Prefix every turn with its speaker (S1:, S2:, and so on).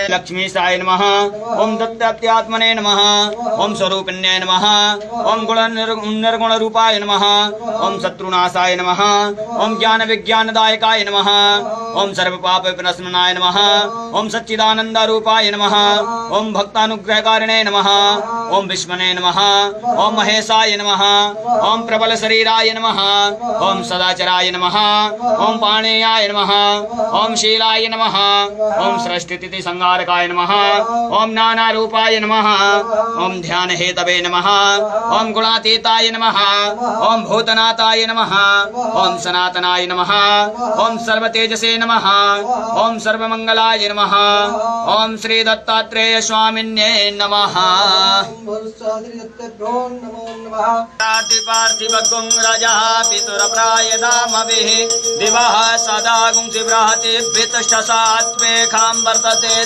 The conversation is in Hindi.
S1: लक्ष्मी साय नमः। ओम दत्तात्मने नमः। ओम स्वरूपिण्ये नमः। ओम गुण निर्गुण रूपाय नमः। ओम शत्रुनाशाय नमः। ओम ज्ञान विज्ञानदायकाय नमः। ओम सर्व पाप विनाशनाय नमः। ओम सच्चिदानंद रूपाय नमः। ओम भक्तानुग्रहकारिणे नमः। ओम विष्मने नमः। ओम महेशाय नमः। ओम प्रबल शरीराय नमः। ओम सदाचराय नमः। ओम पाणेयाय नमः। ओम शीलाय नमः। ओम सृष्टि संहारकाय नमः। ओम नाना रूपाय नमः। ओम ध्यान हेतवे नमः। ओम गुणातीताय नमः। ओम भूतनाथाय नमः। ओम सनातनाय नमः। ओम सर्वतेजसे नमः। ओम सर्वमंगलाय नमः। ओम श्री दत्तात्रेय स्वामिन्ये नमः। पार्थिव गुं राजा पितुरप्रायदामभिः दिवः सदा गुंसि बृहति पितश्च सात्वेखां वर्तते